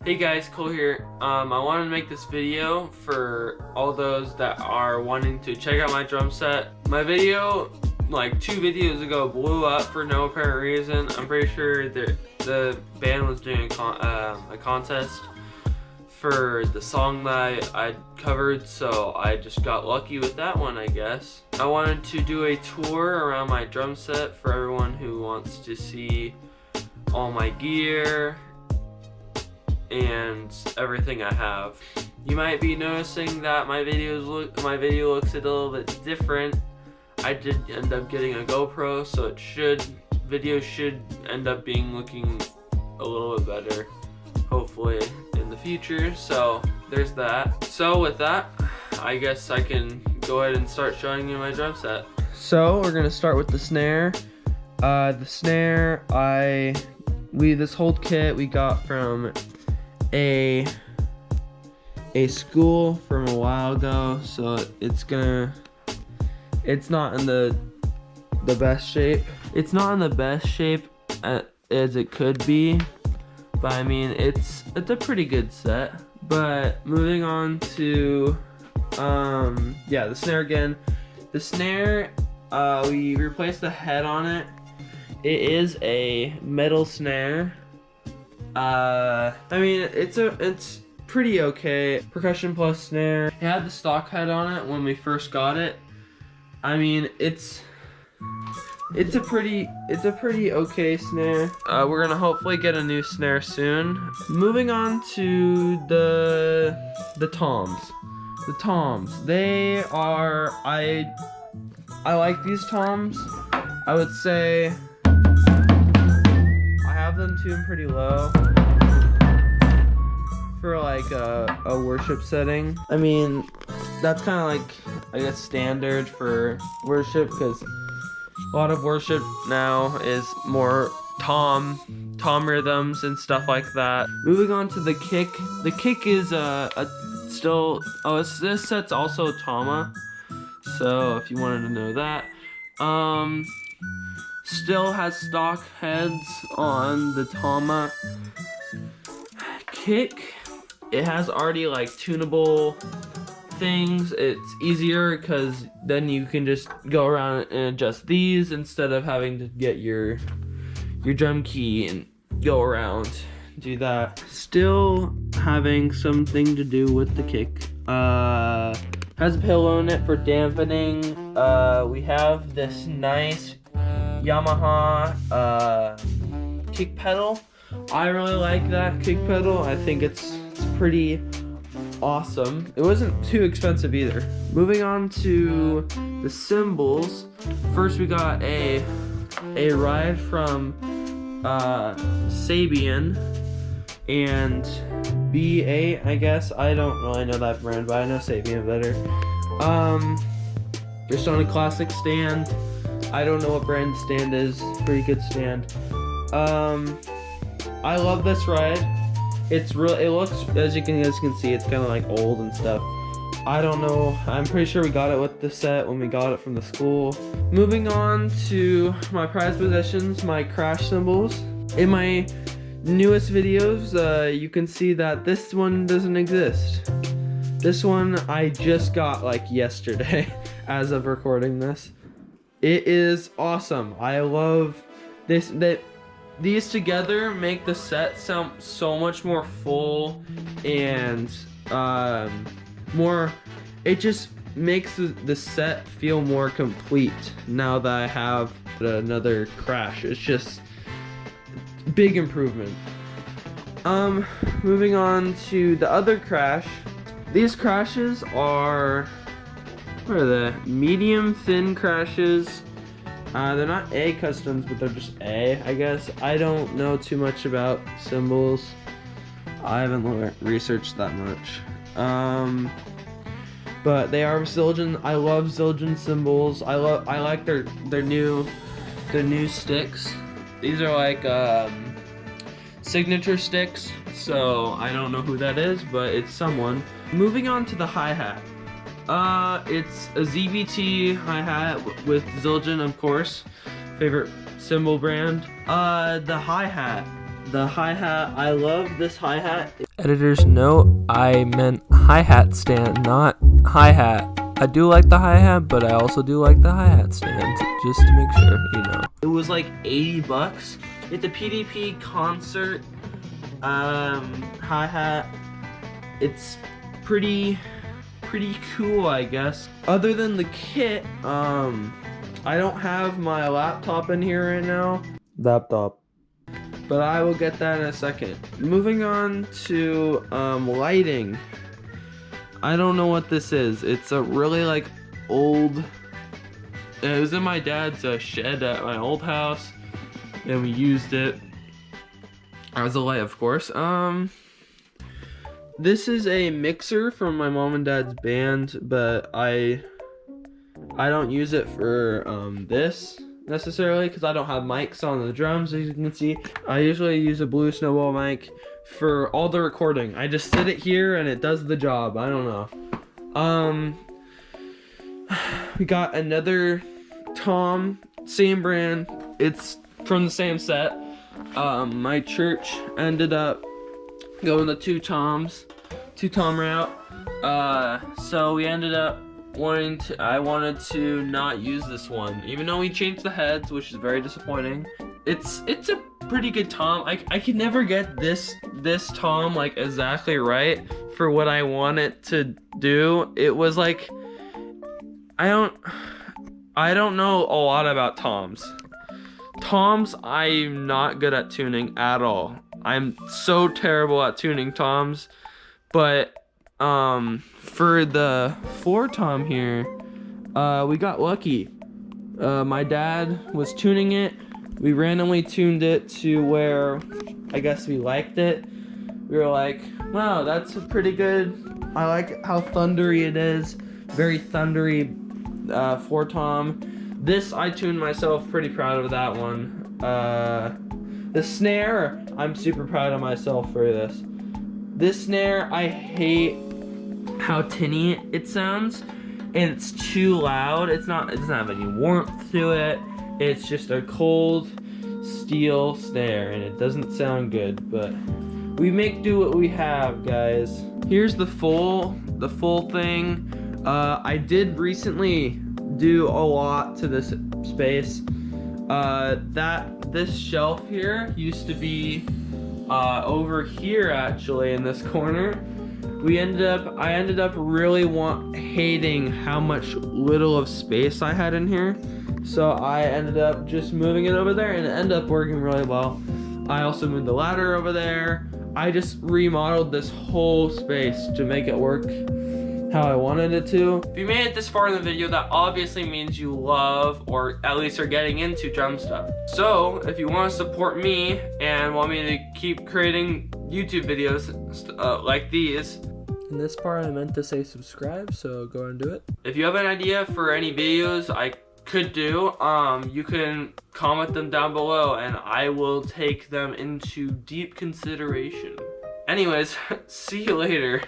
Hey guys, Cole here. I wanted to make this video for all those that are wanting to check out my drum set. My video, like 2 videos ago, blew up for no apparent reason. I'm pretty sure the band was doing a contest for the song that I covered, so I just got lucky with that one, I guess. I wanted to do a tour around my drum set for everyone who wants to see all my gear and everything I have. You might be noticing that my video looks a little bit different. I did end up getting a GoPro, so video should end up looking a little bit better, hopefully in the future. So there's that. So with that, I guess I can go ahead and start showing you my drum set. So we're gonna start with the snare. This whole kit we got from a school from a while ago, so it's not in the best shape. It's not in the best shape as it could be, but I mean it's a pretty good set. But moving on to the snare again. The snare, we replaced the head on it. It is a metal snare. I mean, it's pretty okay. Percussion plus snare. It had the stock head on it when we first got it. I mean, it's a pretty okay snare. We're gonna hopefully get a new snare soon. Moving on to the toms. The toms. They are I like these toms. I would say I have them tuned pretty low for like a worship setting. I mean, that's kind of like, I guess, standard for worship, because a lot of worship now is more tom rhythms and stuff like that. Moving on to the kick. The kick is this set's also Tama, so if you wanted to know that. Still has stock heads on the Tama. Kick, it has already like tunable things. It's easier because then you can just go around and adjust these instead of having to get your drum key and go around, do that. Still having something to do with the kick. Has a pillow in it for dampening. We have this nice Yamaha kick pedal. I really like that kick pedal. I think it's pretty awesome. It wasn't too expensive either. Moving on to the cymbals. First we got a ride from Sabian and B8, I guess. I don't really know that brand, but I know Sabian better. Just on a classic stand. I don't know what brand the stand is. Pretty good stand. I love this ride. It looks, as you guys can see, it's kind of like old and stuff. I don't know. I'm pretty sure we got it with the set when we got it from the school. Moving on to my prized possessions, my crash cymbals. In my newest videos, you can see that this one doesn't exist. This one I just got like yesterday as of recording this. It is awesome. I love this. These together make the set sound so much more full and more. It just makes the set feel more complete now that I have another crash. It's just big improvement. Moving on to the other crash. These crashes are, what are they? Medium thin crashes. They're not A customs, but they're just A, I guess. I don't know too much about cymbals. I haven't researched that much. But they are Zildjian. I love Zildjian cymbals. I like their new sticks. These are like signature sticks. So I don't know who that is, but it's someone. Moving on to the hi-hat. It's a ZVT hi-hat with Zildjian, of course, favorite cymbal brand. The hi-hat The hi-hat, I love this hi-hat. Editor's note, I meant hi-hat stand, not hi-hat. I do like the hi-hat, but I also do like the hi-hat stand, just to make sure, you know. It was like 80 bucks. It's a PDP concert hi-hat. It's pretty cool, I guess. Other than the kit, I don't have my laptop in here right now. But I will get that in a second. Moving on to lighting. I don't know what this is. It's a really like old. It was in my dad's shed at my old house, and we used it as a light, of course. This is a mixer from my mom and dad's band, but I don't use it for this necessarily because I don't have mics on the drums, as you can see. I usually use a Blue Snowball mic for all the recording. I just sit it here and it does the job. I don't know. We got another Tom, same brand. It's from the same set. My church ended up going the two Tom route. So we ended up I wanted to not use this one, even though we changed the heads, which is very disappointing. It's a pretty good Tom. I could never get this Tom like exactly right for what I want it to do. It was like I don't know a lot about Toms. I'm not good at tuning at all. I'm so terrible at tuning Toms. But for the floor Tom here, we got lucky. My dad was tuning it. We randomly tuned it to where I guess we liked it. We were like, wow, that's a pretty good. I like how thundery it is. Very thundery floor Tom. This I tuned myself, pretty proud of that one. The snare, I'm super proud of myself for this. This snare, I hate how tinny it sounds, and it's too loud. It doesn't have any warmth to it. It's just a cold steel snare, and it doesn't sound good, but we make do what we have, guys. Here's the full thing. I did recently do a lot to this space. This shelf here used to be over here, actually, in this corner. I ended up really hating how much little of space I had in here, so I ended up just moving it over there, and it ended up working really well. I also moved the ladder over there. I just remodeled this whole space to make it work how I wanted it to. If you made it this far in the video, that obviously means you love, or at least are getting into, drum stuff. So if you want to support me and want me to keep creating YouTube videos like these. In this part I meant to say subscribe, so go and do it. If you have an idea for any videos I could do, you can comment them down below and I will take them into deep consideration. Anyways, see you later.